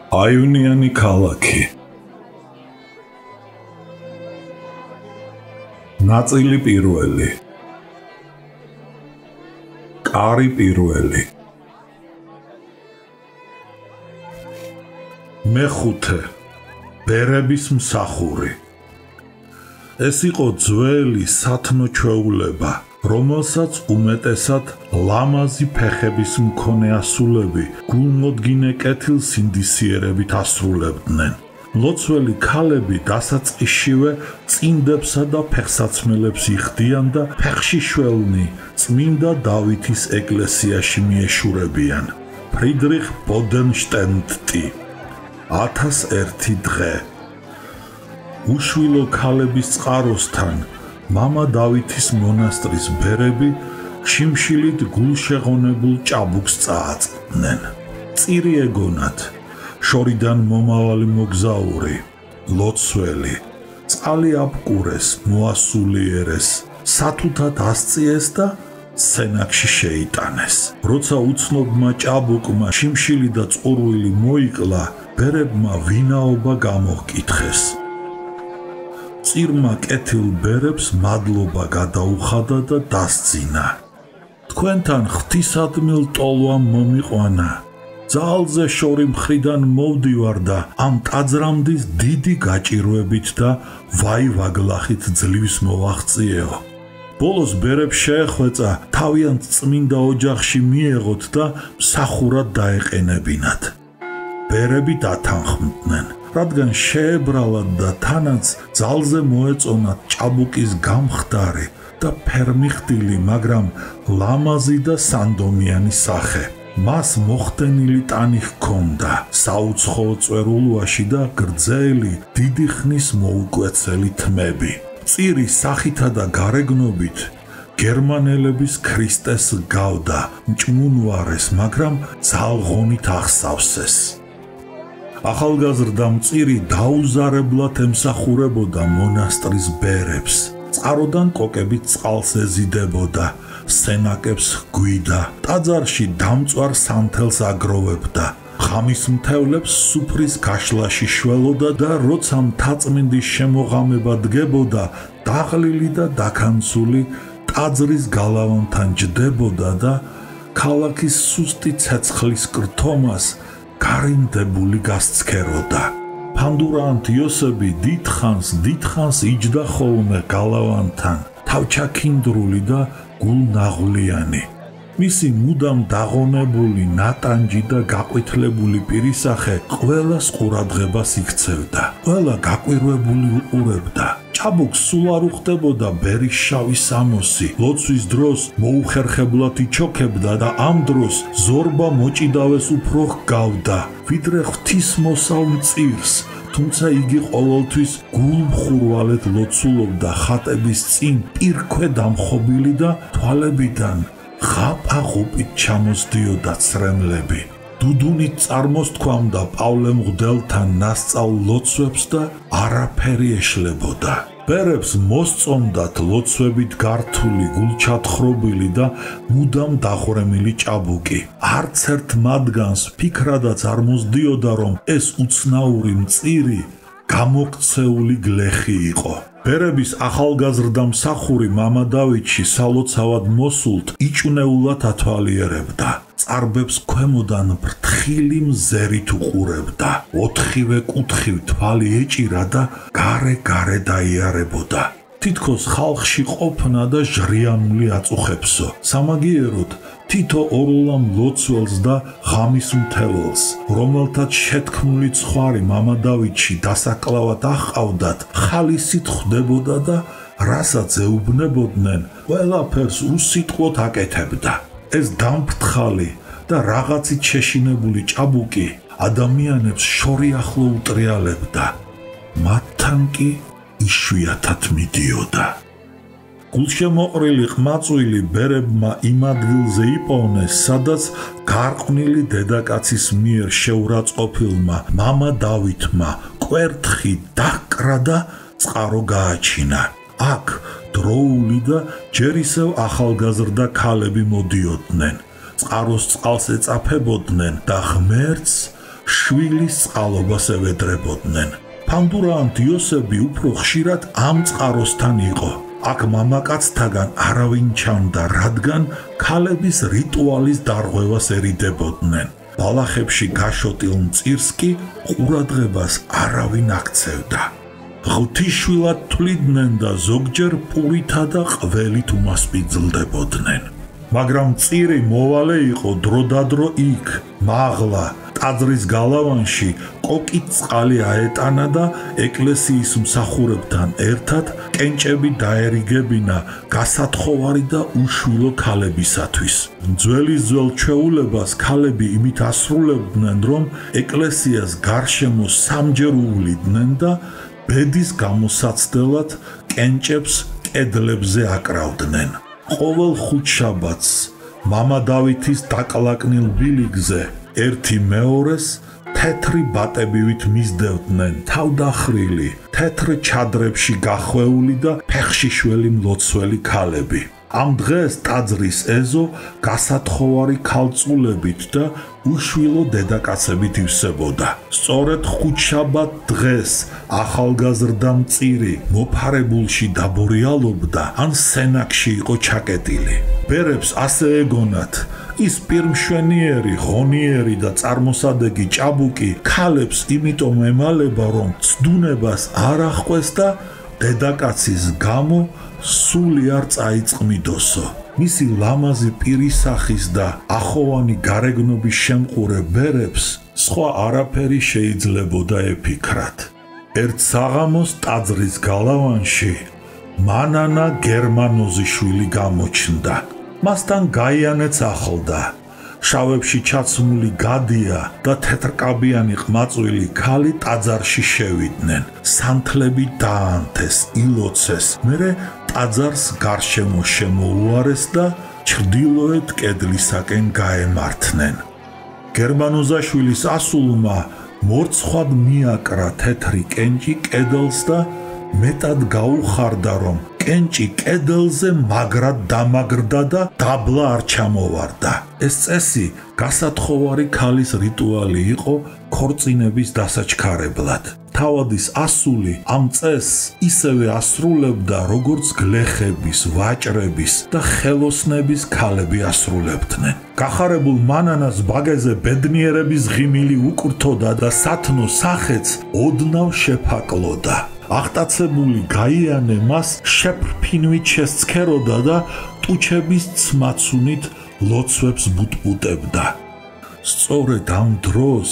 აივნიანი ქალაქი. ნაწილი პირველი. კარი პირველი. მეხუთე. ბერების მსახური. ეს იყო ძველი სათნო ჩვეულება, რომელსაც უმეტესად ლამაზი ფეხების მქონე ასულები გულმოდგინე კეთილსინდისიერებით ასრულებდნენ. ლოცველი ქალები დასაწყისშივე წინდებსა და ფეხსაცმელებს იხდიან და ფეხში შველნი წმინდა დავითის ეკლესიაში მიეშურებიან. ფრიდრიხ ბოდენშტენდტი 1001 დღე. უშვილო ქალების წყაროსთან მამა დავითის მონასტრის ბერები შიმშილით გულშეღონებულ ჭაბუკს წააწყდნენ. წირი ეგონათ, შორიდან მომავალი მოგზაური, ლოცველი, წყალი აბკურეს, მოასულიერეს, სათუთად ასწიეს და სენაკში შეიტანეს. როცა უცნობმა ჭაბუკმა შიმშილი და წყურვილი მოიკლა, ბერებმა ვინაობა გამოჰკითხეს. წირმა კეთილ ბერებს მადლობა გადაუხადა და დასძინა. თქვენთან ღვთისადმილ ტოლვამ მომიყვანა. ძალზე შორი მხრიდან მოვდივარ და ამ ტაძრამდის დიდი გაჭირვებით და ვაივაგლახით ძლივს მოვაღწიეო. ბოლოს ბერებს შეეხვეწა თავიანთ წმინდა ოჯახში მიეღოთ და მსახურად დაეყენებინათ. ბერები დათანხმდნენ, რადგან შეებრალათ და თანაც ძალზე მოეწონათ ჭაბუკის გამხდარი და ფერმიხდილი, მაგრამ ლამაზი და სანდომიანი სახე. მას მოხდენილი ტანი ჰქონდა, საუცხოო წვერულვაში და გრძელი, დიდი ხნის მოუკვეცელი თმები. წირი სახითა და გარეგნობით გერმანელების ქრისტეს გავდა, მჭმუნვარეს, მაგრამ ძალღონით ახსავსეს. ახალგაზრდა მწირი დაუზარებლად ემსახურებოდა მონასტრის ბერებს. წყაროდან კოკებით წყალს ეზიდებოდა, სენაკებს ჰგვიდა, ტაძარში დამწვარ სანთელს აგროვებდა, ხამის მთევლებს სუფრის გაშლაში შველოდა და როცა მთაწმინდის შემოღამება დგებოდა, დაღლილი და დაქანცული ტაძრის გალავანთან ჯდებოდა და ქალაქის სუსტი ცეცხლის კრთომას გარიმდებული გასცქეროდა. ფანდურანთ იოსები დიდხანს იჯდა ხოლმე გალავანთან, თავჩაქინდრული და გულნაღვლიანი. მისი მუდამ დაღონებული, ნატანჯი და გაყვითლებული პირისახე ყველას ყურადღებას იქცევდა. ყველა გაკვირვებული უყურებდა. ჭაბუკს სულ არ უხდებოდა ბერის შავი სამოსი. ლოცვის დროს მოუხერხებლად იჩოქებდა და ამ დროს ზორბა მოჭიდავეს უფრო ჰგავდა, ვიდრე ღვთისმოსალ მწირს. თუმცა იგი ყოველთვის გულმხურვალედ ლოცულობდა ხატების წინ პირქვე დამხობილი და თვალებიდან ღაპაღუპით ჩამოსდიოდა ცრემლები. დუდუნით წარმოსთქვამდა პავლე მღვდელთან ნასწავლ ლოცვებს და არაფერი ეშლებოდა. ბერებს მოსწონდათ ლოცვებით გართული, გულჩათხრობილი და მუდამ დახვრემილი ჭაბუკი. არც ერთ მათგანს ფიქრადაც არ მოსდიოდა, რომ ეს უცნაური მწირი გამოქცეული გლეხი იყო. ბერების ახალგაზრდა მსახური მამა დავითში სალოცავად მოსულთ იჭვნეულად ათვალიერებდა. წარბებს ქვემოდან ფრთხილი მზერით უყურებდა. 4-ვე კუთხივ თვალი ეჭირა და გარე დაიარებოდა. თითქოს ხალხში ყოფნა და ჟრიანული აწუხებსო. სამაგიეროდ თითო ორლამ ლოცველს და ღამის მთეველს, რომელთაც შეთქმული ცხვარი მამა დავითში დასაკლავად აჰყავდათ, ხალისით ხვდებოდა და რასაც ეუბნებოდნენ, ყველაფერს უსიტყვოდ აკეთებდა. ეს დამფრთხალი და რაღაცით შეშინებული ჭაბუკი ადამიანებს შორი ახლო უტრიალებდა, მათთან კი იშვიათად მიდიოდა. გულშემოყრილი ყმაწვილი ბერებმა იმ ადგილზე იპოვნეს, სადაც გარყვნილი დედაკაცის მიერ შეურაცხყოფილმა მამა დავითმა კვერთხი დაჰკრა და წყარო გააჩინა. აქ დროული და ჯერ ისევ ახალგაზრდა ქალები მოდიოდნენ. წყაროს წყალს ეწაფებოდნენ და ღმერთს შვილის წყალობას ევედრებოდნენ. ფანდურა დიოსები უფრო ხშირად ამ წყაროსთან იყო. აქ მამაკაცთაგან არავინ ჩამდა, რადგან ქალების რიტუალის დარღვევას ერიდებოდნენ. ბალახებში გაშოტილ მწირს კი ყურადღებას არავინ აქცევდა. ღვთისშვილად თვლიდნენ და ზოგჯერ პურითა და ყველით უმასპინძლდებოდნენ. მაგრამ მწირი მოვალე იყო დროდადრო იქ, მაღლა, ტაძრის გალავანში კოკით წყალი აეტანა და ეკლესიის მსახურებთან ერთად კენჭები დაერიგებინა გასათხოვარი და უშვილო ქალებისათვის. ძველის ძველ ჩვეულებას ქალები იმით ასრულებდნენ, რომ ეკლესიას გარშემო სამჯერ უვლიდნენ და ბედის გამოსაცდელად კენჭებს კედლებზე აკრავდნენ. ყოველ ხუთშაბათს მამა დავითის დაკლაკნილ ბილიგზე ერთი მეორეს თეთრი ბატებივით მისდევდნენ თავდახრილი, თეთრ ჩადრებში გახვეული და ფეხში შველი მლოცველი ქალები. ამ დღეს ტაძრის ეზო გასათხოვარი ქალწულებით და უშვილო დედაკაცებით ივსებოდა. სწორედ ხუთშაბათ დღეს ახალგაზრდა მწირი მოფარებულში დაბორიალობდა ან სენაკში იყო ჩაკეტილი. ბერებს ასე ეგონათ, ის პირმშვენიერი, ღონიერი და წარმოსადეგი ჭაბუკი ქალებს იმიტომ ემალება, რომ ცდუნებას არ აჰყვეს და დედაკაცის გამო სული არ წაიწყმიდოსო. მისი ლამაზი პირისახის და ახოვანი გარეგნობის შემყურე ბერებს სხვა არაფერი შეიძლებოდა ეფიქრათ. ერთ საღამოს ტაძრის გალავანში მანანა გერმანოზიშვილი გამოჩნდა. მასთან გაიანეც ახლდა. შავებში ჩაცმული გადია და თეთრკაბიანი ყმაწვილი ქალი ტაძარში შევიდნენ. სანთლები დაანთეს, ილოცეს, მერე ტაძარს გარშემო შემოუარეს და ჩრდილოეთ კედლისაკენ გაემართნენ. გერმანოზაშვილის ასულმა მორცხვად მიაკრა თეთრი კენჭი კედელს და მეტად გაუხარდა, რომ კენჭი კედელზე მაგრად დამაგრდა და დაბლა არ ჩამოვარდა. ეს წესი გასათხოვარი ქალის რიტუალი იყო ქორწინების დასაჩქარებლად. თავადის ასული ამ წესს ისევე ასრულებდა, როგორც გლეხების, ვაჭრების და ხელოსნების ქალები ასრულებდნენ. გახარებულ მანანას ბაგეზე ბედნიერების ღიმილი უკრთოდა და სათნო სახეც ოდნავ შეფაკლოდა. აღტაცებული გაიანე მას შეფრფინვით შესცქეროდა და ტუჩების ცმაცუნით ლოცვებს ბუტბუტებდა. სწორედ ამ დროს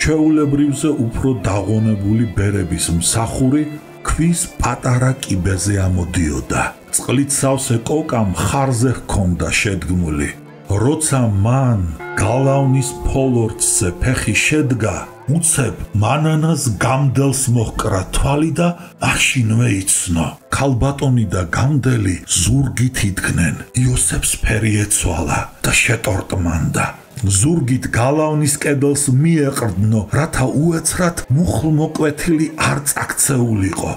ჩვეულებრივზე უფრო დაღონებული ბერების მსახური ქვის პატარა კიბეზე ამოდიოდა. წყლით სავსე კოკა მხარზე ჰქონდა შედგმული. როცა მან გალავნის ფოლორცზე ფეხი შედგა, უცებ მანანას გამდელს მოჰკრა თვალი და მაშინვე იცნო. ქალბატონი და გამდელი ზურგით იდგნენ. იოსებს ფერი ეცვალა და შეტორტმანდა. ზურგით გალავნის კედელს მიეყრდნო, რათა უეცრად მუხლმოკვეთილი არ წაქცეულიყო.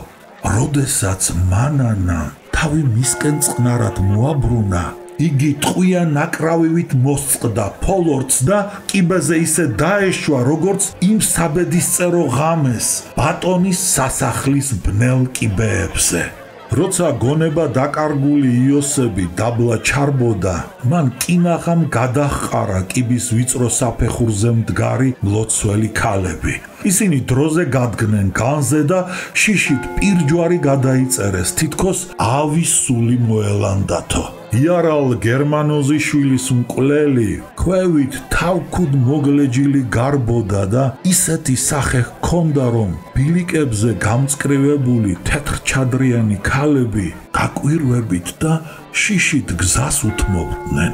როდესაც მანანამ თავი მისკენ წყნარად მოაბრუნა, იგი ტყვიან ნაკრავივით მოსწყდა ფოლორცს და კიბეზე ისე დაეშვა, როგორც იმ საბედისწერო ღამეს ბატონის სასახლის ბნელ კიბეებზე. როცა გონება დაკარგული იოსები დაბლა ჩარბოდა, მან კინაღამ გადაჰყარა კიბის ვიწრო საფეხურზე მდგარი მლოცველი ქალები. ისინი დროზე გადგნენ განზე და შიშით პირჯვარი გადაიწერეს, თითქოს ავის სული მოელანდათო. იარალ გერმანოზიშვილის მკვლელი ქვევით თავქუდ მოგლეჯილი გარბოდა და ისეთი სახე ჰქონდა, რომ ბილიკებზე გამწკრივებული თეთრჩადრიანი ქალები გაკვირვებით და შიშით გზას უთმობდნენ.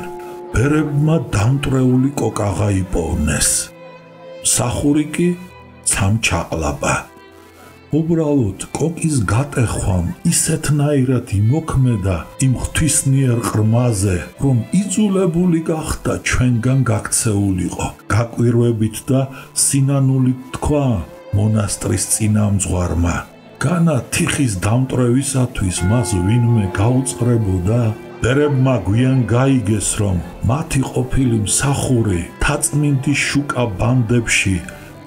ბერებმა დამტრეული კოკაღა იპოვნეს. მსახური კი ცამჩაყლაბა. უბრალოდ კოკის გატეხვამ ისეთნაირად იმოქმედა იმ ღვთისნიერ ყრმაზე, რომ იძულებული გახდა ჩვენგან გაქცეულიყო. გაკვირვებით და სინანულით თქვა მონასტრის წინამძღვარმა, განა თიხის დამტვრევისათვის მას ვინმე გაუწყრებოდა. ბერებმა გვიან გაიგეს, რომ მათი ყოფილი მსახური თაწმინდის შუკა ბანდებში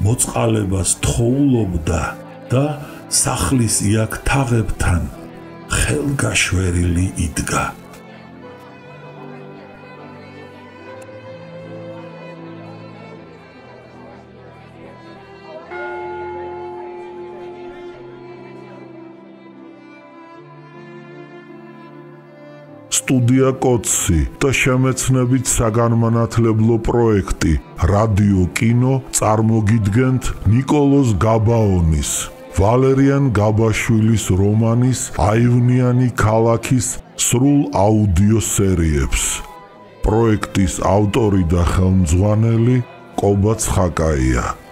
მოწყალებას თხოვლობდა და სახლის იაკ თაღებთან ხელგაშვერილი იდგა. სტუდია კოცი და შემეცნებით საგანმანათლებლო პროექტი რადიო კინო წარმოგიდგენთ ნიკოლოზ გაბაონის ვალერიან გაბაშვილის რომანის აივნიანი ქალაქის სრულ აუდიო სერიებს. პროექტის ავტორი და ხელმძღვანელი კობა ცხაკაია.